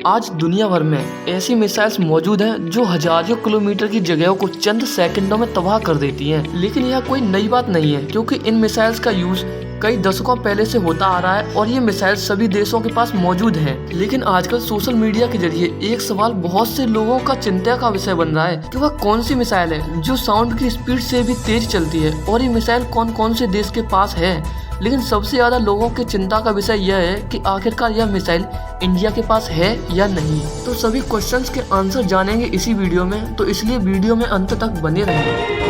आज दुनिया भर में ऐसी मिसाइल्स मौजूद हैं जो हजारों किलोमीटर की जगहों को चंद सेकंडों में तबाह कर देती हैं। लेकिन यह कोई नई बात नहीं है, क्योंकि इन मिसाइल्स का यूज कई दशकों पहले से होता आ रहा है और ये मिसाइल सभी देशों के पास मौजूद हैं। लेकिन आजकल सोशल मीडिया के जरिए एक सवाल बहुत से लोगों का चिंता का विषय बन रहा है कि वह कौन सी मिसाइल है जो साउंड की स्पीड से भी तेज चलती है और ये मिसाइल कौन कौन से देश के पास है। लेकिन सबसे ज्यादा लोगों के चिंता का विषय यह है कि आखिरकार यह मिसाइल इंडिया के पास है या नहीं। तो सभी क्वेश्चंस के आंसर जानेंगे इसी वीडियो में, तो इसलिए वीडियो में अंत तक बने रहें।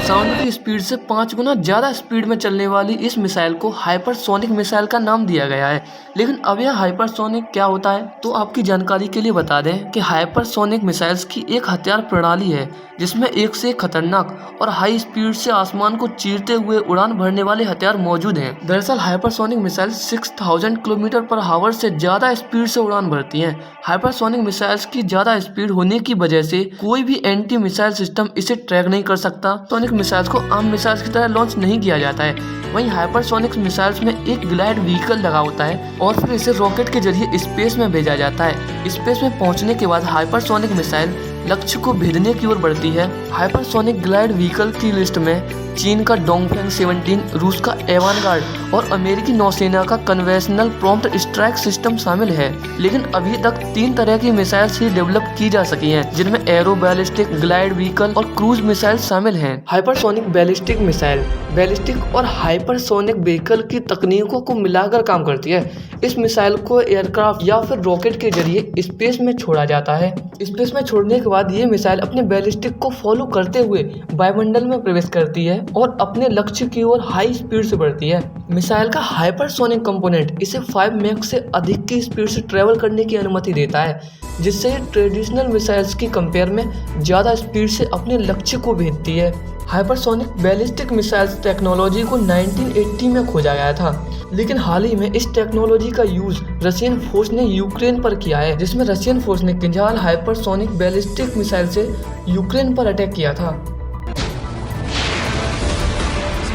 साउंड की स्पीड से 5 गुना ज्यादा स्पीड में चलने वाली इस मिसाइल को हाइपरसोनिक मिसाइल का नाम दिया गया है। लेकिन अब यह हाइपरसोनिक क्या होता है, तो आपकी जानकारी के लिए बता दें कि हाइपरसोनिक मिसाइल्स की एक हथियार प्रणाली है जिसमें एक से एक खतरनाक और हाई स्पीड से आसमान को चीरते हुए उड़ान भरने वाले हथियार मौजूद हैं। दरअसल hypersonic missile 6000 kilometre per hour से ज्यादा स्पीड से उड़ान भरती हैं। हाइपरसोनिक मिसाइल्स की ज्यादा स्पीड होने की वजह से कोई भी एंटी मिसाइल सिस्टम इसे ट्रैक नहीं कर सकता। सोनिक मिसाइल्स को आम मिसाइल्स की तरह लॉन्च नहीं किया जाता है। वहीं हाइपरसोनिक मिसाइल्स में एक ग्लाइड व्हीकल लगा होता है और फिर इसे रॉकेट के जरिए स्पेस में भेजा जाता है। स्पेस में पहुंचने के बाद हाइपरसोनिक मिसाइल लक्ष्य को भेदने की ओर बढ़ती है। हाइपरसोनिक ग्लाइड व्हीकल की लिस्ट में चीन का डोंगफेंग 17, रूस का एवानगार्ड और अमेरिकी नौसेना का कन्वेंशनल प्रॉम्प्ट स्ट्राइक सिस्टम शामिल है। लेकिन अभी तक 3 तरह की मिसाइल्स ही डेवलप की जा सकी हैं, जिनमें एरो बैलिस्टिक, ग्लाइड व्हीकल और क्रूज मिसाइल शामिल हैं। हाइपरसोनिक बैलिस्टिक मिसाइल बैलिस्टिक और हाइपरसोनिक व्हीकल की तकनीकों को मिलाकर काम करती है। इस मिसाइल को एयरक्राफ्ट या फिर रॉकेट के जरिए स्पेस में छोड़ा जाता है। स्पेस में छोड़ने के बाद ये मिसाइल अपने बैलिस्टिक को फॉलो करते हुए वायुमंडल में प्रवेश करती है और अपने लक्ष्य की ओर हाई स्पीड से बढ़ती है। मिसाइल का हाइपरसोनिक कंपोनेंट इसे 5 मैक से अधिक की स्पीड से ट्रेवल करने की अनुमति देता है, जिससे ये ट्रेडिशनल मिसाइल्स की कंपेयर में ज्यादा स्पीड से अपने लक्ष्य को भेजती है। हाइपरसोनिक बैलिस्टिक मिसाइल्स टेक्नोलॉजी को 1980 में खोजा गया था, लेकिन हाल ही में इस टेक्नोलॉजी का यूज रशियन फोर्स ने यूक्रेन पर किया है, जिसमें रशियन फोर्स ने किंजल हाइपरसोनिक बैलिस्टिक मिसाइल से यूक्रेन पर अटैक किया था।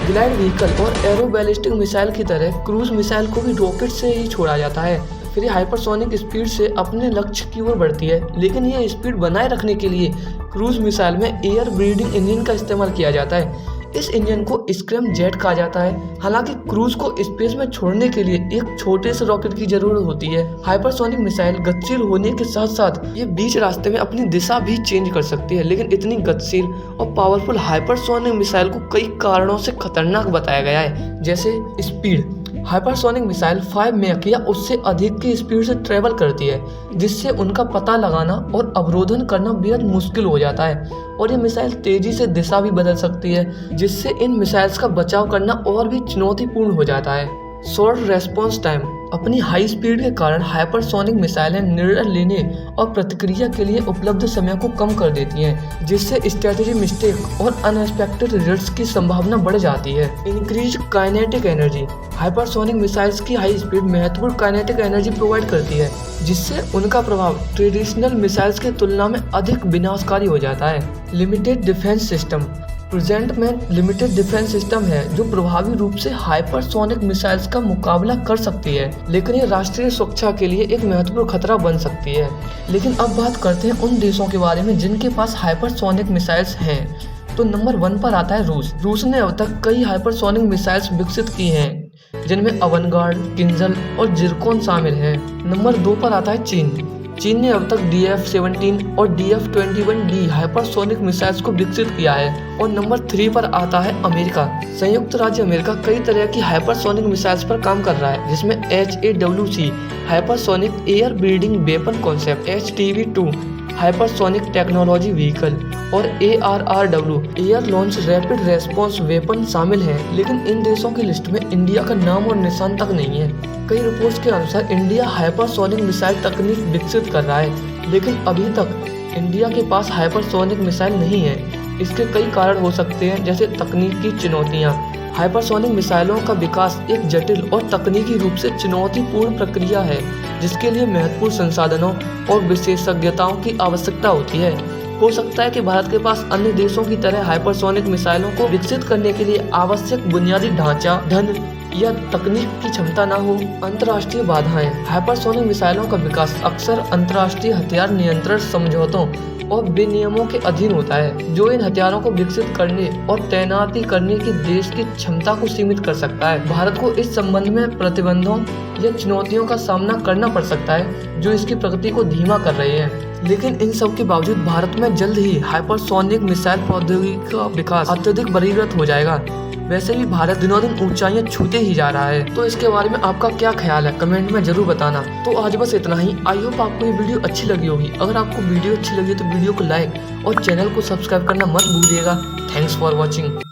ग्लाइड व्हीकल और एरो बैलिस्टिक मिसाइल की तरह क्रूज मिसाइल को भी रॉकेट से ही छोड़ा जाता है। फिर ये हाइपरसोनिक स्पीड से अपने लक्ष्य की ओर बढ़ती है, लेकिन यह स्पीड बनाए रखने के लिए क्रूज मिसाइल में एयर ब्रीदिंग इंजन का इस्तेमाल किया जाता है। इस इंजन को स्क्रैम जेट कहा जाता है। हालांकि क्रूज को स्पेस में छोड़ने के लिए एक छोटे से रॉकेट की जरूरत होती है। हाइपरसोनिक मिसाइल गतिशील होने के साथ साथ ये बीच रास्ते में अपनी दिशा भी चेंज कर सकती है, लेकिन इतनी गतिशील और पावरफुल हाइपरसोनिक मिसाइल को कई कारणों से खतरनाक बताया गया है, जैसे स्पीड। हाइपरसोनिक मिसाइल 5 मैक या उससे अधिक की स्पीड से ट्रेवल करती है, जिससे उनका पता लगाना और अवरोधन करना बेहद मुश्किल हो जाता है। और ये मिसाइल तेजी से दिशा भी बदल सकती है, जिससे इन मिसाइल्स का बचाव करना और भी चुनौतीपूर्ण हो जाता है। शॉर्ट रेस्पॉन्स टाइम अपनी हाई स्पीड के कारण हाइपरसोनिक मिसाइलें निर्णय लेने और प्रतिक्रिया के लिए उपलब्ध समय को कम कर देती हैं, जिससे स्ट्रेटेजी मिस्टेक और अनएक्सपेक्टेड रिजल्ट्स की संभावना बढ़ जाती है। Increase kinetic energy hypersonic missiles की हाई स्पीड महत्वपूर्ण काइनेटिक एनर्जी प्रोवाइड करती है, जिससे उनका प्रभाव ट्रेडिशनल मिसाइल्स की तुलना में अधिक विनाशकारी हो जाता है। लिमिटेड डिफेंस सिस्टम प्रेजेंट में लिमिटेड डिफेंस सिस्टम है जो प्रभावी रूप से हाइपरसोनिक मिसाइल्स का मुकाबला कर सकती है, लेकिन ये राष्ट्रीय सुरक्षा के लिए एक महत्वपूर्ण खतरा बन सकती है। लेकिन अब बात करते हैं उन देशों के बारे में जिनके पास हाइपरसोनिक मिसाइल्स हैं। तो नंबर 1 पर आता है रूस। रूस ने अब तक कई हाइपरसोनिक मिसाइल्स विकसित की हैं, जिनमें अवनगार्ड, किंजल और जिरकोन शामिल हैं। नंबर 2 पर आता है चीन। चीन ने अब तक DF-17 और DF-21D हाइपरसोनिक मिसाइल्स को विकसित किया है। और नंबर 3 पर आता है अमेरिका। संयुक्त राज्य अमेरिका कई तरह की हाइपरसोनिक मिसाइल्स पर काम कर रहा है, जिसमें HAWC hypersonic air breathing weapon concept, HTV-2 hypersonic technology vehicle और ARRW air launch rapid response weapon शामिल हैं। लेकिन इन देशों की लिस्ट में इंडिया का नाम और निशान तक नहीं है। कई रिपोर्ट्स के अनुसार इंडिया हाइपरसोनिक मिसाइल तकनीक विकसित कर रहा है, लेकिन अभी तक इंडिया के पास हाइपरसोनिक मिसाइल नहीं है। इसके कई कारण हो सकते हैं, जैसे तकनीकी चुनौतियाँ। हाइपरसोनिक मिसाइलों का विकास एक जटिल और तकनीकी रूप से चुनौतीपूर्ण प्रक्रिया है, जिसके लिए महत्वपूर्ण संसाधनों और विशेषज्ञताओं की आवश्यकता होती है। हो सकता है कि भारत के पास अन्य देशों की तरह हाइपरसोनिक मिसाइलों को विकसित करने के लिए आवश्यक बुनियादी ढांचा, धन या तकनीक की क्षमता न हो। अंतर्राष्ट्रीय बाधाएं। हाइपरसोनिक मिसाइलों का विकास अक्सर अंतर्राष्ट्रीय हथियार नियंत्रण समझौतों और विनियमों के अधीन होता है, जो इन हथियारों को विकसित करने और तैनाती करने की देश की क्षमता को सीमित कर सकता है। भारत को इस संबंध में प्रतिबंधों या चुनौतियों का सामना करना पड़ सकता है, जो इसकी प्रगति को धीमा कर रहे हैं। लेकिन इन सब के बावजूद भारत में जल्द ही हाइपरसोनिक मिसाइल प्रौद्योगिकी का विकास अत्यधिक बरीरत हो जाएगा। वैसे भी भारत दिनों दिन ऊंचाइयां छूते ही जा रहा है। तो इसके बारे में आपका क्या ख्याल है, कमेंट में जरूर बताना। तो आज बस इतना ही। आई होप आपको ये वीडियो अच्छी लगी होगी। अगर आपको वीडियो अच्छी लगी तो वीडियो को लाइक और चैनल को सब्सक्राइब करना मत भूलिएगा। Thanks for watching.